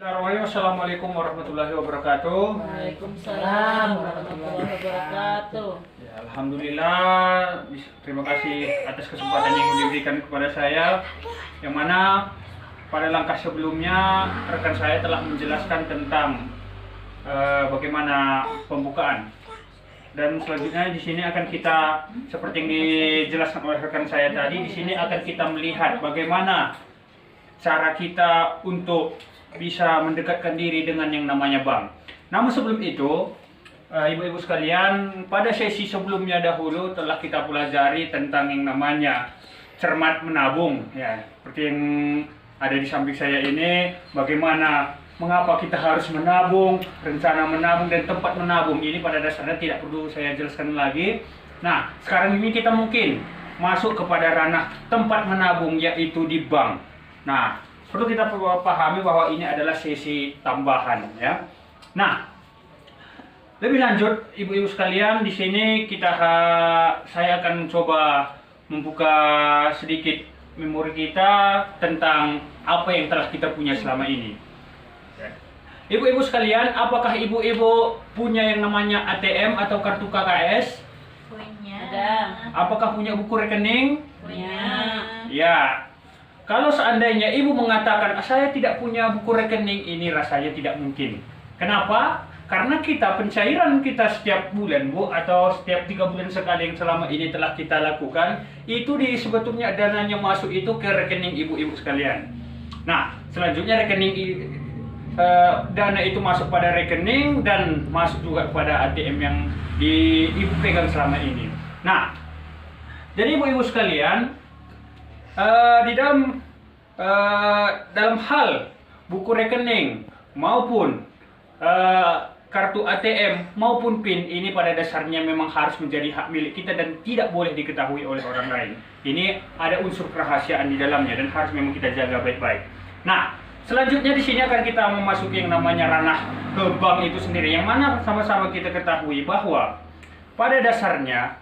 Assalamualaikum warahmatullahi wabarakatuh. Waalaikumsalam warahmatullahi wabarakatuh. Ya, Alhamdulillah, terima kasih atas kesempatan yang diberikan kepada saya. Yang mana pada langkah sebelumnya rekan saya telah menjelaskan tentang bagaimana pembukaan. Dan selanjutnya di sini akan kita, seperti yang dijelaskan oleh rekan saya tadi, di sini akan kita melihat bagaimana cara kita untuk bisa mendekatkan diri dengan yang namanya bank. Namun sebelum itu, ibu-ibu sekalian, pada sesi sebelumnya dahulu telah kita pelajari tentang yang namanya cermat menabung. Ya, seperti yang ada di samping saya ini, bagaimana mengapa kita harus menabung, rencana menabung dan tempat menabung. Ini pada dasarnya tidak perlu saya jelaskan lagi. Nah, sekarang ini kita mungkin masuk kepada ranah tempat menabung, yaitu di bank. Nah, perlu kita pahami bahwa ini adalah sesi tambahan, ya. Nah, lebih lanjut, ibu-ibu sekalian, di sini saya akan coba membuka sedikit memori kita tentang apa yang telah kita punya selama ini. Ibu-ibu sekalian, apakah ibu-ibu punya yang namanya ATM atau kartu KKS? Punya. Ada. Apakah punya buku rekening? Punya. Ya. Kalau seandainya ibu mengatakan saya tidak punya buku rekening, ini rasanya tidak mungkin. Kenapa? Karena pencairan kita setiap bulan, Bu, atau setiap 3 bulan sekali yang selama ini telah kita lakukan, itu sebetulnya dananya masuk itu ke rekening ibu-ibu sekalian. Nah, selanjutnya dana itu masuk pada rekening dan masuk juga pada ATM yang ibu pegang selama ini. Nah, jadi ibu-ibu sekalian, di dalam hal buku rekening maupun kartu ATM maupun PIN, ini pada dasarnya memang harus menjadi hak milik kita dan tidak boleh diketahui oleh orang lain. Ini ada unsur kerahasiaan di dalamnya dan harus memang kita jaga baik-baik. Nah, selanjutnya di sini akan kita memasuki yang namanya ranah ke bank itu sendiri, yang mana sama-sama kita ketahui bahwa pada dasarnya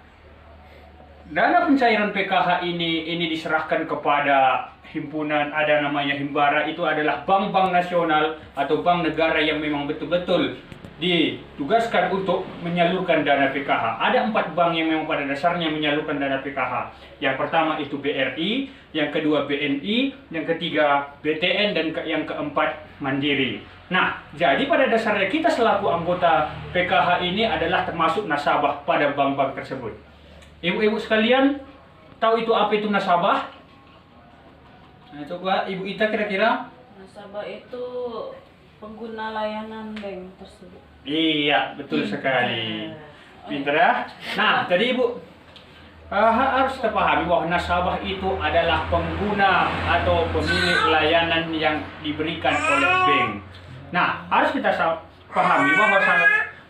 dana pencairan PKH ini diserahkan kepada himpunan, ada namanya Himbara, itu adalah bank-bank nasional atau bank negara yang memang betul-betul ditugaskan untuk menyalurkan dana PKH. Ada 4 bank yang memang pada dasarnya menyalurkan dana PKH. Yang pertama itu BRI, yang kedua BNI, yang ketiga BTN, dan yang keempat Mandiri. Nah, jadi pada dasarnya kita selaku anggota PKH ini adalah termasuk nasabah pada bank-bank tersebut. Ibu-ibu sekalian, tahu apa itu nasabah? Nah, coba Ibu Ita kira-kira? Nasabah itu pengguna layanan bank tersebut. Iya, betul sekali. Pinter ya? Nah, jadi Ibu harus terpahami bahwa nasabah itu adalah pengguna atau pemilik layanan yang diberikan oleh bank. Nah, harus kita pahami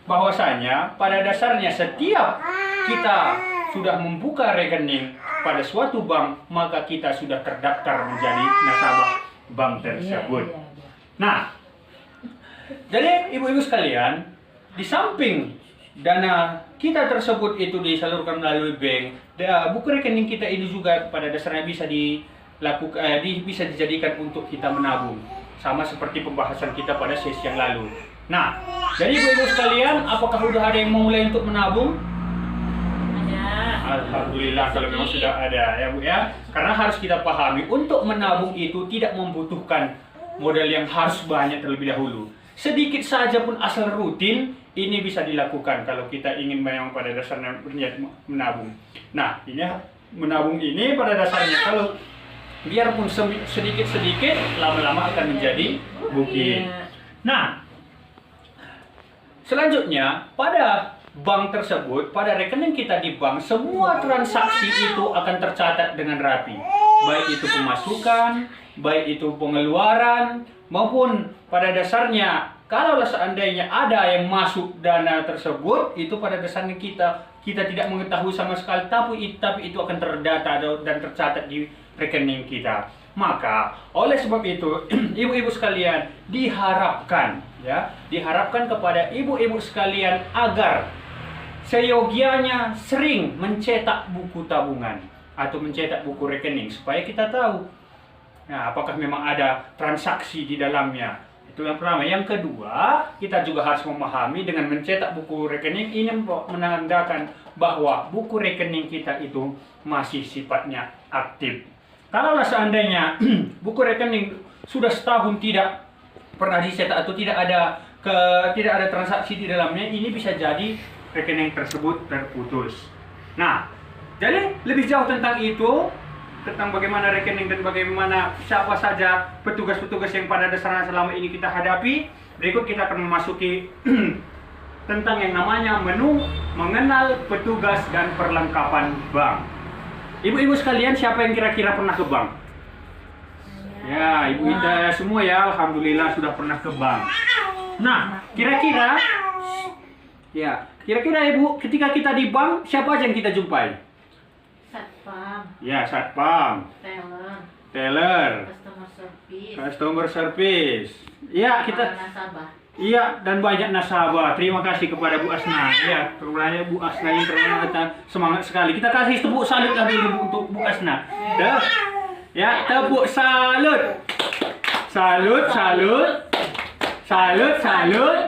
bahwasanya pada dasarnya setiap kita sudah membuka rekening pada suatu bank, maka kita sudah terdaftar menjadi nasabah bank tersebut. Nah, jadi ibu-ibu sekalian, di samping dana kita tersebut itu disalurkan melalui bank, buku rekening kita ini juga pada dasarnya bisa bisa dijadikan untuk kita menabung, sama seperti pembahasan kita pada sesi yang lalu. Nah, jadi ibu-ibu sekalian, apakah sudah ada yang memulai untuk menabung? Alhamdulillah kalau memang sudah ada, ya Bu ya. Karena harus kita pahami, untuk menabung itu tidak membutuhkan modal yang harus banyak terlebih dahulu. Sedikit saja pun asal rutin, ini bisa dilakukan kalau kita ingin memang pada dasarnya berniat menabung. Nah, ini menabung ini pada dasarnya kalau biarpun sedikit-sedikit, lama-lama akan menjadi bukit. Nah, selanjutnya pada bank tersebut, pada rekening kita di bank, semua transaksi itu akan tercatat dengan rapi. Baik itu pemasukan, baik itu pengeluaran, maupun pada dasarnya kalau seandainya ada yang masuk dana tersebut, itu pada dasarnya kita tidak mengetahui sama sekali, tapi itu akan terdata dan tercatat di rekening kita. Maka oleh sebab itu ibu-ibu sekalian diharapkan kepada ibu-ibu sekalian agar seyogianya sering mencetak buku tabungan atau mencetak buku rekening supaya kita tahu, nah, apakah memang ada transaksi di dalamnya. Itu yang pertama. Yang kedua, kita juga harus memahami dengan mencetak buku rekening ini menandakan bahwa buku rekening kita itu masih sifatnya aktif. Kalau seandainya buku rekening sudah setahun tidak pernah dicetak atau tidak ada transaksi di dalamnya, ini bisa jadi rekening tersebut terputus. Nah, jadi lebih jauh tentang itu, tentang bagaimana rekening dan bagaimana siapa saja petugas-petugas yang pada dasarnya selama ini kita hadapi, berikut kita akan memasuki tentang yang namanya menu mengenal petugas dan perlengkapan bank. Ibu-ibu sekalian, siapa yang kira-kira pernah ke bank? Ya, ibu kita semua ya, alhamdulillah sudah pernah ke bank. Nah, kira-kira ibu, ketika kita di bank, siapa aja yang kita jumpai? Satpam, Ya, satpam, teller, customer service. Ya, kita nasabah. iya, dan banyak nasabah. Terima kasih kepada Bu Asna. Ya, terutama Bu Asna ini ternyata semangat sekali. Kita kasih tepuk salut lagi untuk Bu Asna. Ya, tepuk salut. Salut, salut. Salut, salut.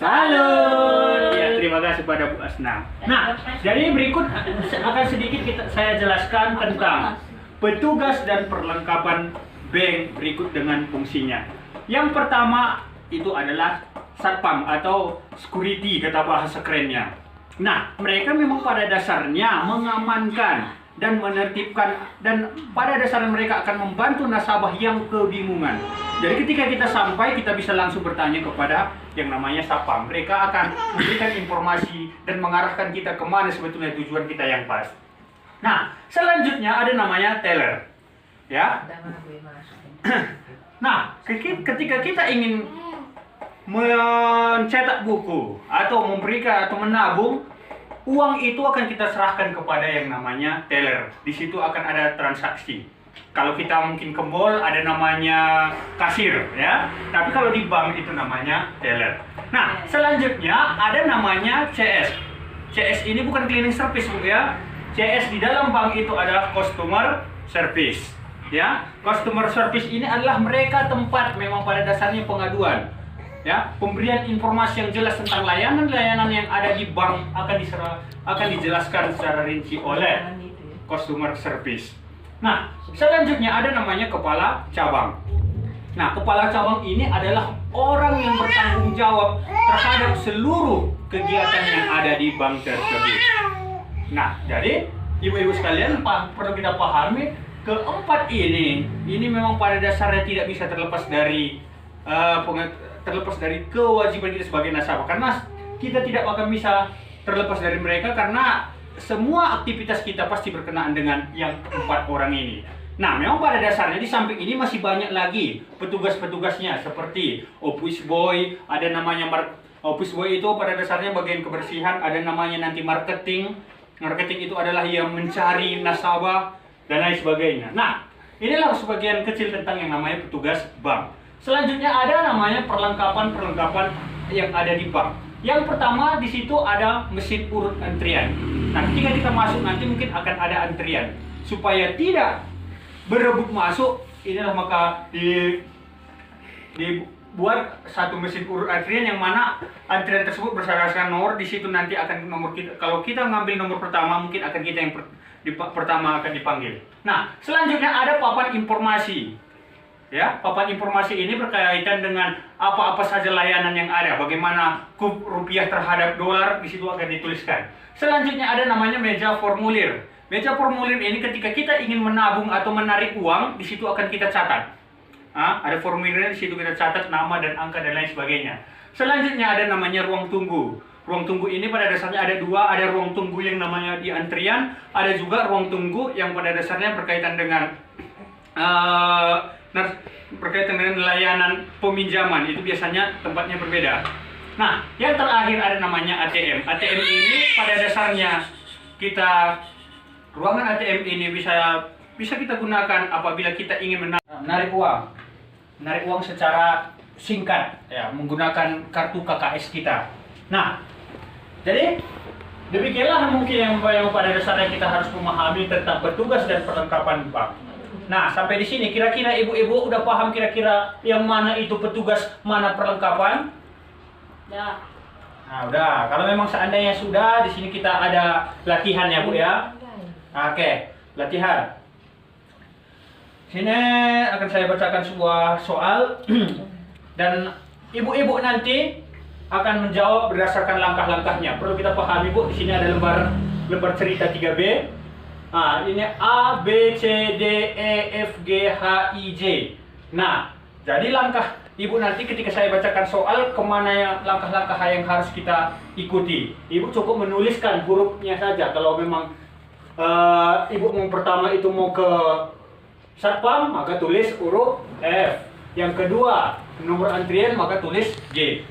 Salut. Ya, terima kasih kepada Bu Asna. Nah, jadi berikut akan sedikit saya jelaskan tentang petugas dan perlengkapan bank berikut dengan fungsinya. Yang pertama itu adalah satpam atau security kata bahasa kerennya. Nah, mereka memang pada dasarnya mengamankan dan menertibkan, dan pada dasarnya mereka akan membantu nasabah yang kebingungan. Jadi ketika kita sampai, kita bisa langsung bertanya kepada yang namanya satpam. Mereka akan memberikan informasi dan mengarahkan kita kemana sebetulnya tujuan kita yang pas. Nah, selanjutnya ada namanya teller. Ya. Nah, ketika kita ingin mencetak buku atau memberikan atau menabung, uang itu akan kita serahkan kepada yang namanya teller. Di situ akan ada transaksi. Kalau kita mungkin ke mall ada namanya kasir, ya. Tapi kalau di bank itu namanya teller. Nah, selanjutnya ada namanya CS. CS ini bukan cleaning service, Bu, ya. CS di dalam bank itu adalah customer service. Ya, customer service ini adalah mereka tempat memang pada dasarnya pengaduan. Ya, pemberian informasi yang jelas tentang layanan-layanan yang ada di bank akan dijelaskan secara rinci oleh customer service. Nah, selanjutnya ada namanya kepala cabang. Nah, kepala cabang ini adalah orang yang bertanggung jawab terhadap seluruh kegiatan yang ada di bank tersebut. Nah, jadi ibu-ibu sekalian perlu kita pahami keempat ini memang pada dasarnya tidak bisa terlepas dari kewajiban kita sebagai nasabah, karena kita tidak akan bisa terlepas dari mereka karena semua aktivitas kita pasti berkenaan dengan yang empat orang ini. Nah, memang pada dasarnya di samping ini masih banyak lagi petugas-petugasnya seperti office boy, ada namanya office boy itu pada dasarnya bagian kebersihan, ada namanya nanti marketing. Marketing itu adalah yang mencari nasabah dan lain sebagainya. Nah, inilah sebagian kecil tentang yang namanya petugas bank. Selanjutnya ada namanya perlengkapan yang ada di bank. Yang pertama di situ ada mesin urut antrian. Nah, ketika kita masuk nanti mungkin akan ada antrian. Supaya tidak berebut masuk, inilah maka dibuat satu mesin urut antrian yang mana antrian tersebut berdasarkan nomor. Di situ nanti akan nomor kita. Kalau kita ngambil nomor pertama, mungkin akan kita yang pertama akan dipanggil. Nah, selanjutnya ada papan informasi. Ya, papan informasi ini berkaitan dengan apa-apa saja layanan yang ada, bagaimana kurs rupiah terhadap dolar, di situ akan dituliskan. Selanjutnya ada namanya meja formulir. Meja formulir ini ketika kita ingin menabung atau menarik uang, di situ akan kita catat. Ada formulirnya, di situ kita catat nama dan angka dan lain sebagainya. Selanjutnya ada namanya ruang tunggu. Ruang tunggu ini pada dasarnya ada dua, ada ruang tunggu yang namanya di antrian, ada juga ruang tunggu yang pada dasarnya berkaitan dengan berkaitan dengan layanan peminjaman, itu biasanya tempatnya berbeda. Nah, yang terakhir ada namanya ATM. ATM ini pada dasarnya ruangan ATM ini bisa kita gunakan apabila kita ingin menarik uang secara singkat, ya, menggunakan kartu KKS kita. Nah, jadi demikianlah mungkin yang pada dasarnya kita harus memahami tentang petugas dan perlengkapan bank. Nah, sampai di sini kira-kira ibu-ibu udah paham kira-kira yang mana itu petugas, mana perlengkapan? Ya. Nah, udah. Kalau memang seandainya sudah, di sini kita ada latihan ya, Bu ya. Oke, latihan. Sini akan saya bacakan sebuah soal dan ibu-ibu nanti akan menjawab berdasarkan langkah-langkahnya. Perlu kita pahami, Bu, di sini ada lembar cerita 3B. Nah, ini A, B, C, D, E, F, G, H, I, J. Nah, jadi langkah ibu nanti ketika saya bacakan soal, kemana yang langkah-langkah yang harus kita ikuti. Ibu cukup menuliskan hurufnya saja. Kalau memang ibu mau pertama itu mau ke satpam, maka tulis huruf F. Yang kedua, nomor antrian, maka tulis G.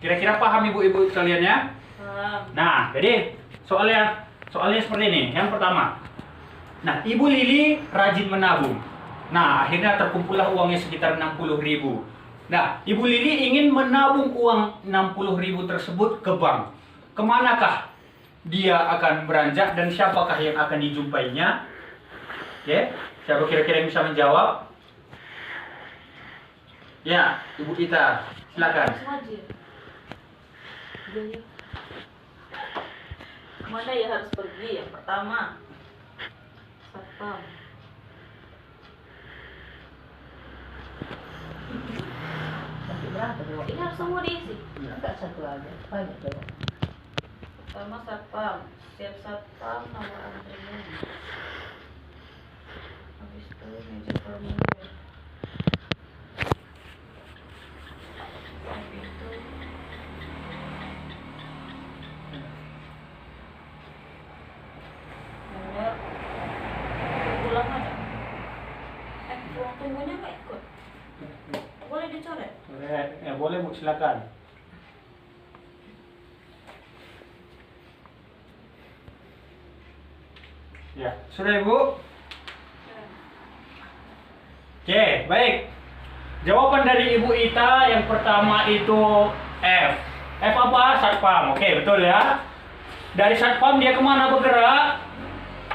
Kira-kira paham ibu-ibu sekalian ya? Paham. Nah, jadi soalnya seperti ini. Yang pertama, nah, Ibu Lili rajin menabung. Nah, akhirnya terkumpullah uangnya sekitar 60.000. Nah, Ibu Lili ingin menabung uang 60.000 tersebut ke bank. Kemanakah dia akan beranjak dan siapakah yang akan dijumpainya? Oke, siapa kira-kira yang bisa menjawab? Ya, Ibu Ita, silakan. Mana ya harus pergi? Yang pertama, satpam. Ini harus semua diisi. Enggak satu aja, banyak banyak. Pertama satpam, setiap satpam nomor antrian. Habis itu meja formulir. Habis itu nomor pulang ada. Ruang tunggunya nggak ikut. Boleh dicoret? Ya, boleh Bu, silakan. Ya, sudah Ibu? Oke, baik. Jawaban dari Ibu Ita yang pertama itu F. F apa? Satpam. Oke, betul ya. Dari satpam dia kemana bergerak?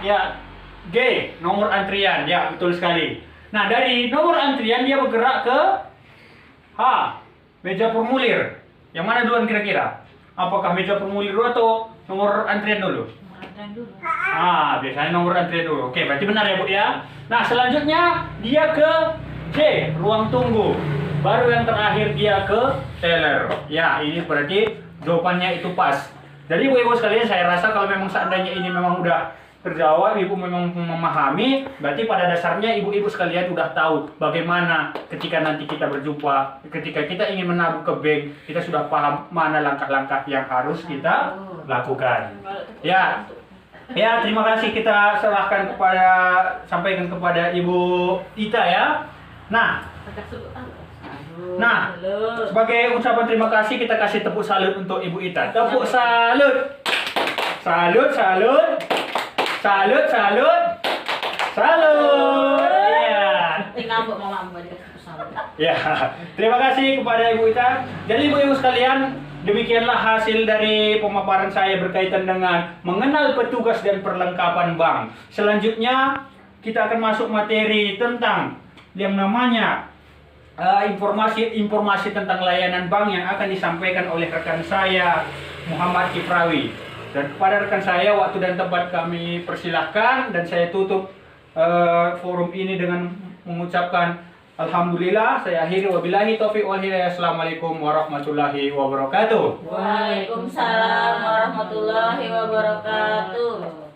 Ya, G, nomor antrian. Ya, betul sekali. Nah, dari nomor antrian dia bergerak ke H, meja formulir. Yang mana duluan kira-kira? Apakah meja formulir dulu atau nomor antrian dulu? Nomor antrian dulu. Biasanya nomor antrian dulu. Oke, berarti benar ya Bu ya. Nah, selanjutnya dia ke J, ruang tunggu. Baru yang terakhir dia ke teller. Ya, ini berarti jawabannya itu pas. Jadi ibu-ibu sekalian, saya rasa kalau memang seandainya ini memang udah terjawab, ibu memang memahami, berarti pada dasarnya ibu-ibu sekalian udah tahu bagaimana ketika nanti kita berjumpa, ketika kita ingin menabung ke bank, kita sudah paham mana langkah-langkah yang harus kita lakukan. Ya, ya, terima kasih, kita sampaikan kepada Ibu Ita ya. Nah, sebagai ucapan terima kasih, kita kasih tepuk salut untuk Ibu Ita. Tepuk salut. Salut, salut. Salut, salut. Salut. Iya. Tinggal buat mama dia salut. Ya, terima kasih kepada Ibu Ita. Jadi ibu-ibu sekalian, demikianlah hasil dari pemaparan saya berkaitan dengan mengenal petugas dan perlengkapan bank. Selanjutnya kita akan masuk materi tentang yang namanya informasi tentang layanan bank yang akan disampaikan oleh rekan saya Muhammad Kifrawi. Dan kepada rekan saya, waktu dan tempat kami persilahkan, dan saya tutup forum ini dengan mengucapkan alhamdulillah. Saya akhiri, wabillahi taufiq wal hidayah. Assalamualaikum warahmatullahi wabarakatuh. Waalaikumsalam warahmatullahi wabarakatuh.